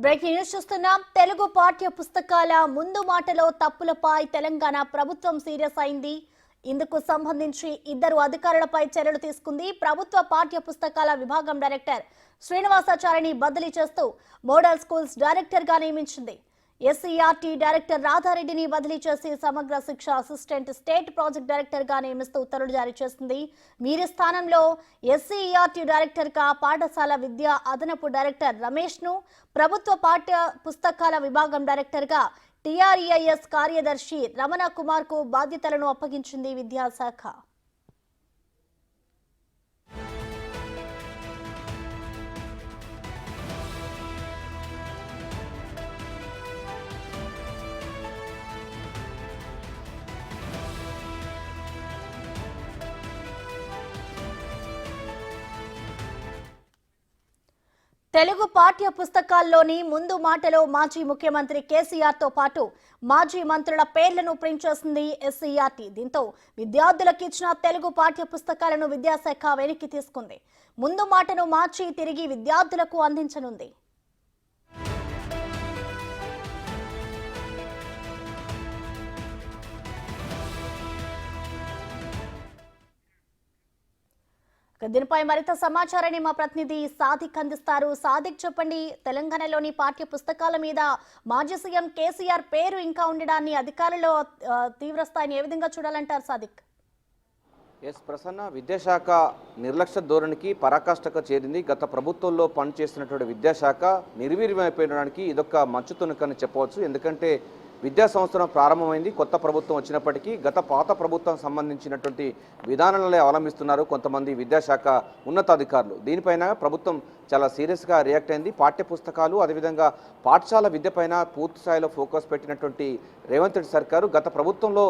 Breaking news చూస్తున్నాం. తెలుగు పాఠ్య పుస్తకాల ముందు మాటలో తప్పులపై తెలంగాణ ప్రభుత్వం సీరియస్ అయింది. ఇందుకు సంబంధించి ఇద్దరు అధికారులపై చర్యలు తీసుకుంది. ప్రభుత్వ పాఠ్య పుస్తకాల విభాగం డైరెక్టర్ శ్రీనివాసాచారిని బదిలీ చేస్తూ మోడల్ స్కూల్స్ డైరెక్టర్ గా నియమించింది. ఎస్సీఆర్టీ డైరెక్టర్ రాధారెడ్డిని బదిలీ చేసి సమగ్ర శిక్ష అసిస్టెంట్ స్టేట్ ప్రాజెక్ట్ డైరెక్టర్ గా నియమిస్తూ ఉత్తర్వులు జారీ చేసింది. వీరి స్థానంలో ఎస్సీఆర్టీ డైరెక్టర్ గా పాఠశాల విద్యా అదనపు డైరెక్టర్ రమేష్ ను, ప్రభుత్వ పాఠ్య పుస్తకాల విభాగం డైరెక్టర్ గా టీఆర్ఈఐఎస్ కార్యదర్శి రమణ కుమార్ కు బాధ్యతలను అప్పగించింది విద్యాశాఖ. తెలుగు పాఠ్య పుస్తకాల్లోని ముందు మాటలో మాజీ ముఖ్యమంత్రి కేసీఆర్ తో పాటు మాజీ మంత్రుల పేర్లను ప్రింట్ చేసింది ఎస్సీఆర్టీ. దీంతో విద్యార్థులకు ఇచ్చిన తెలుగు పాఠ్య పుస్తకాలను విద్యాశాఖ వెనక్కి తీసుకుంది. ముందు మాటను మార్చి తిరిగి విద్యార్థులకు అందించనుంది. దీనిపై మరింత సమాచారాన్ని మా ప్రతినిధి సాదిక్ అందిస్తారు. సాదిక్, చెప్పండి, తెలంగాణలోని పాఠ్య పుస్తకాల మీద మాజీ సీఎం కేసీఆర్ పేరు ఇంకా ఉండడాన్ని అధికారులు తీవ్ర స్థాయిని ఏ విధంగా చూడాలంటారు సాదిక్? ప్రసన్న, విద్యాశాఖ నిర్లక్ష్య ధోరణికి పరాకాష్ఠకు చేరింది. గత ప్రభుత్వంలో పనిచేస్తున్నటువంటి విద్యాశాఖ నిర్వీర్యమైపోయడానికి ఇదొక మంచుతునకని చెప్పవచ్చు. ఎందుకంటే విద్యా సంవత్సరం ప్రారంభమైంది, కొత్త ప్రభుత్వం వచ్చినప్పటికీ పాత ప్రభుత్వం సంబంధించినటువంటి విధానాలనే అవలంబిస్తున్నారు కొంతమంది విద్యాశాఖ ఉన్నతాధికారులు. దీనిపైన ప్రభుత్వం చాలా సీరియస్గా రియాక్ట్ అయింది. పాఠ్య పుస్తకాలు అదేవిధంగా పాఠశాల విద్యపైన పూర్తి స్థాయిలో ఫోకస్ పెట్టినటువంటి రేవంత్ రెడ్డి సర్కారు గత ప్రభుత్వంలో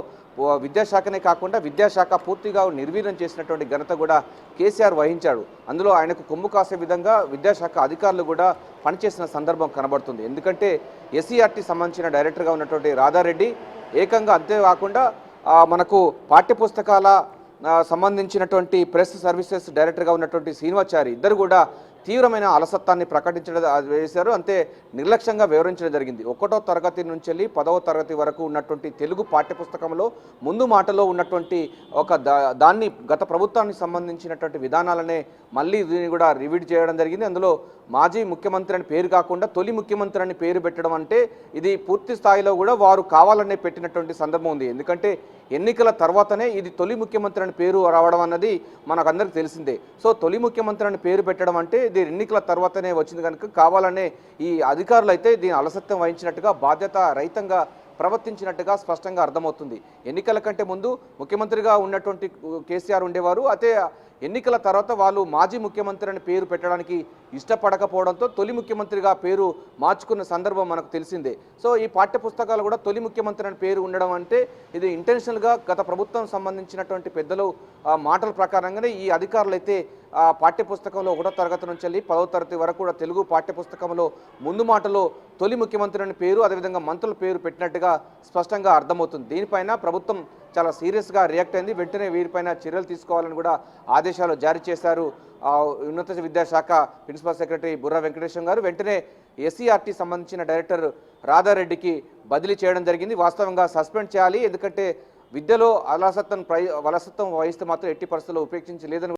విద్యాశాఖనే కాకుండా విద్యాశాఖ పూర్తిగా నిర్వీర్యం చేసినటువంటి ఘనత కూడా కేసీఆర్ వహించాడు. అందులో ఆయనకు కొమ్ము కాసే విధంగా విద్యాశాఖ అధికారులు కూడా పనిచేసిన సందర్భం కనబడుతుంది. ఎందుకంటే ఎస్సీఆర్టీ సంబంధించిన డైరెక్టర్గా ఉన్నటువంటి రాధారెడ్డి ఏకంగా అంతేకాకుండా మనకు పాఠ్యపుస్తకాల సంబంధించినటువంటి ప్రెస్ సర్వీసెస్ డైరెక్టర్గా ఉన్నటువంటి శ్రీనివాచారి ఇద్దరు కూడా తీవ్రమైన అలసత్వాన్ని ప్రకటించడం వేశారు. అంతే నిర్లక్ష్యంగా వివరించడం జరిగింది. 1వ తరగతి నుంచి వెళ్ళి 10వ తరగతి వరకు ఉన్నటువంటి తెలుగు పాఠ్యపుస్తకంలో ముందు మాటలో ఉన్నటువంటి దాన్ని గత ప్రభుత్వానికి సంబంధించినటువంటి విధానాలనే మళ్ళీ దీన్ని కూడా రివీడ్ చేయడం జరిగింది. అందులో మాజీ ముఖ్యమంత్రి అని పేరు కాకుండా తొలి ముఖ్యమంత్రి అని పేరు పెట్టడం అంటే ఇది పూర్తి స్థాయిలో కూడా వారు కావాలనే పెట్టినటువంటి సందర్భం ఉంది. ఎందుకంటే ఎన్నికల తర్వాతనే ఇది తొలి ముఖ్యమంత్రి అని పేరు రావడం అన్నది మనకందరికీ తెలిసిందే. సో తొలి ముఖ్యమంత్రి అని పేరు పెట్టడం అంటే ఇది ఎన్నికల తర్వాతనే వచ్చింది కనుక కావాలనే ఈ అధికారులు అయితే దీని అలసత్వం వహించినట్టుగా బాధ్యత రహితంగా ప్రవర్తించినట్టుగా స్పష్టంగా అర్థమవుతుంది. ఎన్నికల కంటే ముందు ముఖ్యమంత్రిగా ఉన్నటువంటి కేసీఆర్ ఉండేవారు. అయితే ఎన్నికల తర్వాత వాళ్ళు మాజీ ముఖ్యమంత్రి అని పేరు పెట్టడానికి ఇష్టపడకపోవడంతో తొలి ముఖ్యమంత్రిగా పేరు మార్చుకున్న సందర్భం మనకు తెలిసిందే. సో ఈ పాఠ్య పుస్తకాలు కూడా తొలి ముఖ్యమంత్రి అని పేరు ఉండడం అంటే ఇది ఇంటెన్షనల్గా గత ప్రభుత్వం సంబంధించినటువంటి పెద్దలు మాటల ప్రకారంగానే ఈ అధికారులు అయితే పాఠ్యపుస్తకంలో 1వ తరగతి నుంచి వెళ్ళి 10వ తరగతి వరకు కూడా తెలుగు పాఠ్యపుస్తకంలో ముందు మాటలో తొలి ముఖ్యమంత్రి అని పేరు అదేవిధంగా మంత్రుల పేరు పెట్టినట్టుగా స్పష్టంగా అర్థమవుతుంది. దీనిపైన ప్రభుత్వం చాలా సీరియస్గా రియాక్ట్ అయింది. వెంటనే వీరిపైన చర్యలు తీసుకోవాలని కూడా ఆదేశాలు జారీ చేశారు ఉన్నత విద్యాశాఖ ప్రిన్సిపల్ సెక్రటరీ బుర్రా వెంకటేశ్వర గారు. వెంటనే ఎస్సీఆర్టీ సంబంధించిన డైరెక్టర్ రాధారెడ్డికి బదిలీ చేయడం జరిగింది. వాస్తవంగా సస్పెండ్ చేయాలి, ఎందుకంటే విద్యలో వలసత్వం వహిస్తే మాత్రం ఎట్టి పరిస్థితుల్లో ఉపేక్షించలేదని